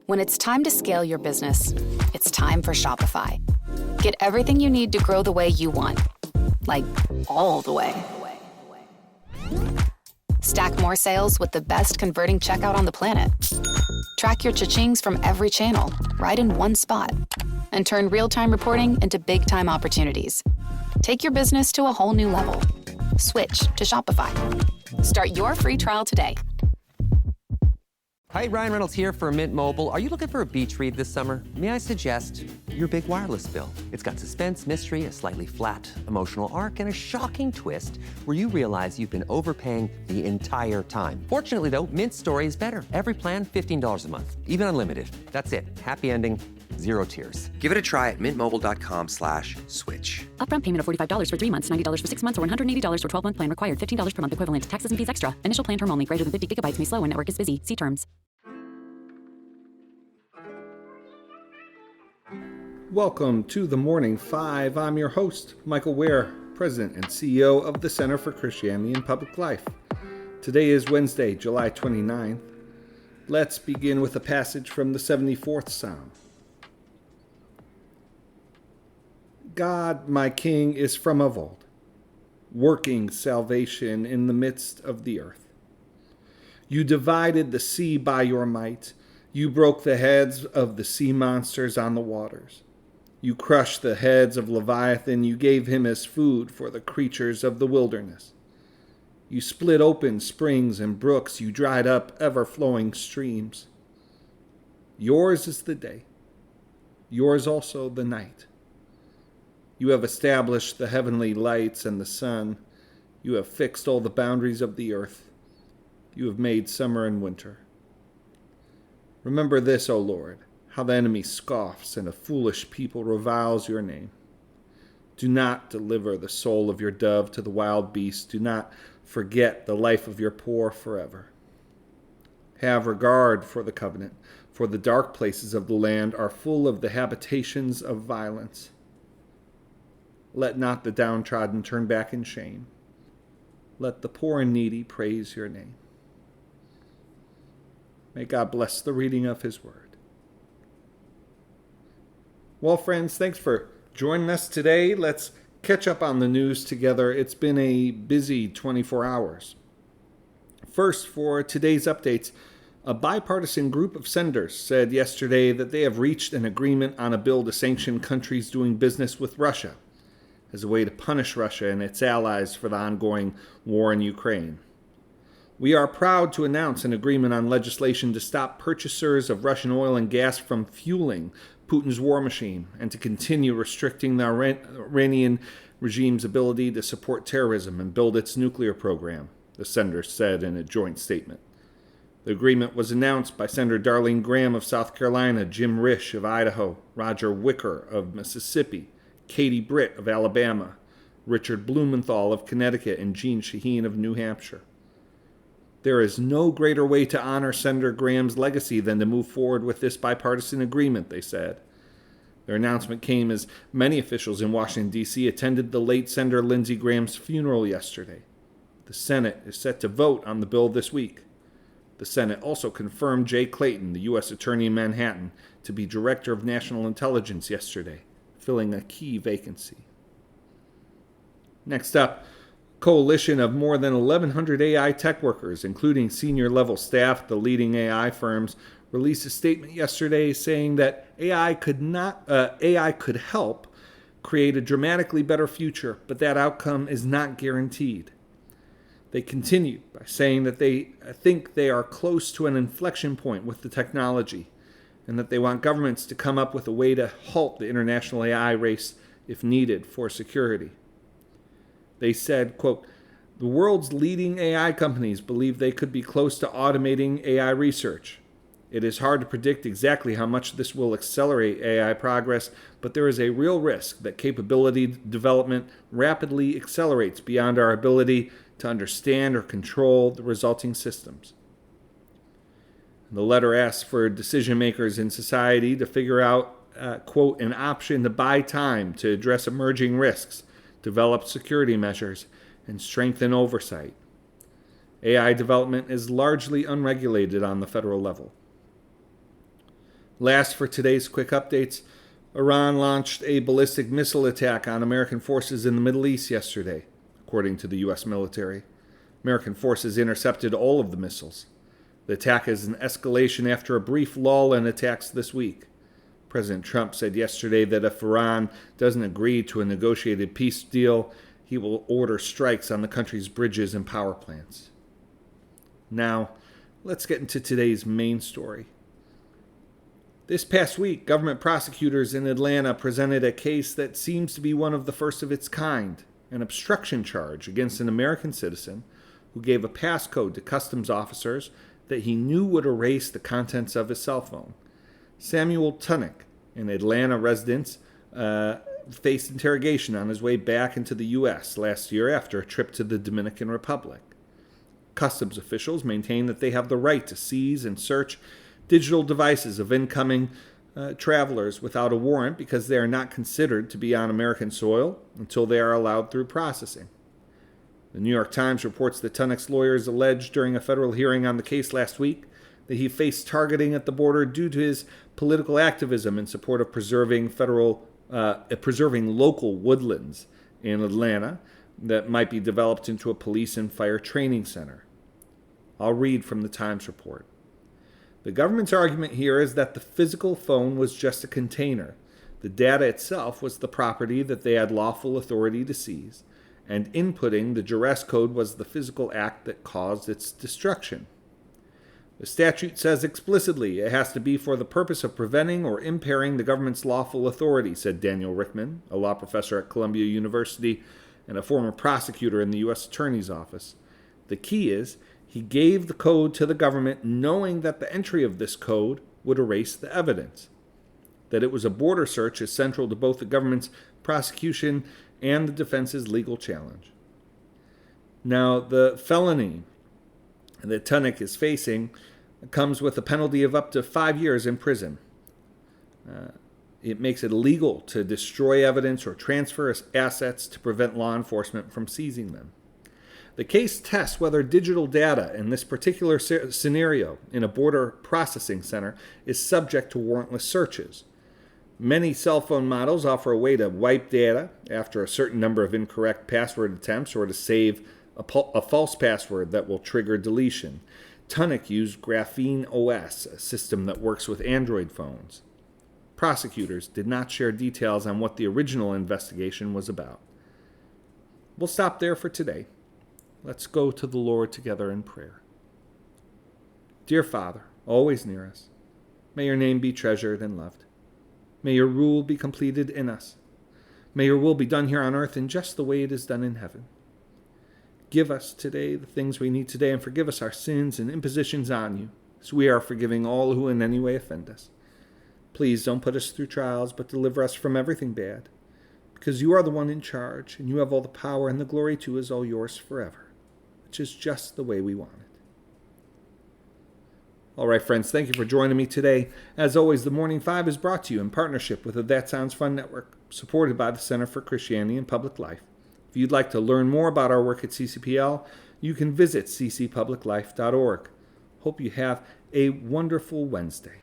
When it's time to scale your business, it's time for Shopify. Get everything you need to grow the way you want. Like, all the way. Stack more sales with the best converting checkout on the planet. Track your cha-chings from every channel, right in one spot. And turn real-time reporting into big-time opportunities. Take your business to a whole new level. Switch to Shopify. Start your free trial today. Hi, Ryan Reynolds here for Mint Mobile. Are you looking for a beach read this summer? May I suggest your big wireless bill? It's got suspense, mystery, a slightly flat, emotional arc, and a shocking twist where you realize you've been overpaying the entire time. Fortunately, though, Mint's story is better. Every plan, $15 a month. Even unlimited. That's it. Happy ending. Zero tears. Give it a try at mintmobile.com/switch. Upfront payment of $45 for 3 months, $90 for 6 months, or $180 for 12-month plan required. $15 per month equivalent. Taxes and fees extra. Initial plan term only. Greater than 50 gigabytes may slow when network is busy. See terms. Welcome to the Morning Five. I'm your host, Michael Ware, President and CEO of the Center for Christianity and Public Life. Today is Wednesday, July 29th. Let's begin with a passage from the 74th Psalm. God, my King, is from of old, working salvation in the midst of the earth. You divided the sea by your might. You broke the heads of the sea monsters on the waters. You crushed the heads of Leviathan. You gave him as food for the creatures of the wilderness. You split open springs and brooks. You dried up ever-flowing streams. Yours is the day. Yours also the night. You have established the heavenly lights and the sun. You have fixed all the boundaries of the earth. You have made summer and winter. Remember this, O Lord, how the enemy scoffs and a foolish people reviles your name. Do not deliver the soul of your dove to the wild beast. Do not forget the life of your poor forever. Have regard for the covenant, for the dark places of the land are full of the habitations of violence. Let not the downtrodden turn back in shame. Let the poor and needy praise your name. May God bless the reading of his word. Well, friends, thanks for joining us today. Let's catch up on the news together. It's been a busy 24 hours. First, for today's updates, a bipartisan group of senators said yesterday that they have reached an agreement on a bill to sanction countries doing business with Russia as a way to punish Russia and its allies for the ongoing war in Ukraine. We are proud to announce an agreement on legislation to stop purchasers of Russian oil and gas from fueling Putin's war machine and to continue restricting the Iranian regime's ability to support terrorism and build its nuclear program, the senators said in a joint statement. The agreement was announced by Senator Darlene Graham of South Carolina, Jim Risch of Idaho, Roger Wicker of Mississippi, Katie Britt of Alabama, Richard Blumenthal of Connecticut, and Jean Shaheen of New Hampshire. There is no greater way to honor Senator Graham's legacy than to move forward with this bipartisan agreement, they said. Their announcement came as many officials in Washington, D.C. attended the late Senator Lindsey Graham's funeral yesterday. The Senate is set to vote on the bill this week. The Senate also confirmed Jay Clayton, the U.S. Attorney in Manhattan, to be Director of National Intelligence yesterday, filling a key vacancy. Next up, a coalition of more than 1,100 AI tech workers, including senior-level staff at the leading AI firms, released a statement yesterday saying that AI could help create a dramatically better future, but that outcome is not guaranteed. They continued by saying that they think they are close to an inflection point with the technology, and that they want governments to come up with a way to halt the international AI race if needed for security. They said, quote, "The world's leading AI companies believe they could be close to automating AI research. It is hard to predict exactly how much this will accelerate AI progress, but there is a real risk that capability development rapidly accelerates beyond our ability to understand or control the resulting systems." The letter asks for decision makers in society to figure out, quote, "an option to buy time to address emerging risks, develop security measures, and strengthen oversight. AI development is largely unregulated on the federal level." Last for today's quick updates, Iran launched a ballistic missile attack on American forces in the Middle East yesterday, according to the U.S. military. American forces intercepted all of the missiles. The attack is an escalation after a brief lull in attacks this week. President Trump said yesterday that if Iran doesn't agree to a negotiated peace deal, he will order strikes on the country's bridges and power plants. Now, let's get into today's main story. This past week, government prosecutors in Atlanta presented a case that seems to be one of the first of its kind, an obstruction charge against an American citizen who gave a passcode to customs officers that he knew would erase the contents of his cell phone. Samuel Tunnick, an Atlanta resident, faced interrogation on his way back into the U.S. last year after a trip to the Dominican Republic. Customs officials maintain that they have the right to seize and search digital devices of incoming travelers without a warrant because they are not considered to be on American soil until they are allowed through processing. The New York Times reports that Tunnick's lawyers alleged during a federal hearing on the case last week that he faced targeting at the border due to his political activism in support of preserving local woodlands in Atlanta that might be developed into a police and fire training center. I'll read from the Times report. The government's argument here is that the physical phone was just a container. The data itself was the property that they had lawful authority to seize, and inputting the duress code was the physical act that caused its destruction. The statute says explicitly it has to be for the purpose of preventing or impairing the government's lawful authority, said Daniel Rickman, a law professor at Columbia University and a former prosecutor in the U.S. Attorney's Office. The key is he gave the code to the government knowing that the entry of this code would erase the evidence. That it was a border search is central to both the government's prosecution and the defense's legal challenge. Now, the felony that Tunnick is facing comes with a penalty of up to 5 years in prison. It makes it illegal to destroy evidence or transfer assets to prevent law enforcement from seizing them. The case tests whether digital data in this particular scenario in a border processing center is subject to warrantless searches. Many cell phone models offer a way to wipe data after a certain number of incorrect password attempts or to save a false password that will trigger deletion. Tunnick used Graphene OS, a system that works with Android phones. Prosecutors did not share details on what the original investigation was about. We'll stop there for today. Let's go to the Lord together in prayer. Dear Father, always near us, may your name be treasured and loved. May your rule be completed in us. May your will be done here on earth in just the way it is done in heaven. Give us today the things we need today and forgive us our sins and impositions on you, as we are forgiving all who in any way offend us. Please don't put us through trials, but deliver us from everything bad, because you are the one in charge, and you have all the power, and the glory too is all yours forever, which is just the way we want it. All right, friends, thank you for joining me today. As always, the Morning Five is brought to you in partnership with the That Sounds Fun Network, supported by the Center for Christianity and Public Life. If you'd like to learn more about our work at CCPL, you can visit ccpubliclife.org. Hope you have a wonderful Wednesday.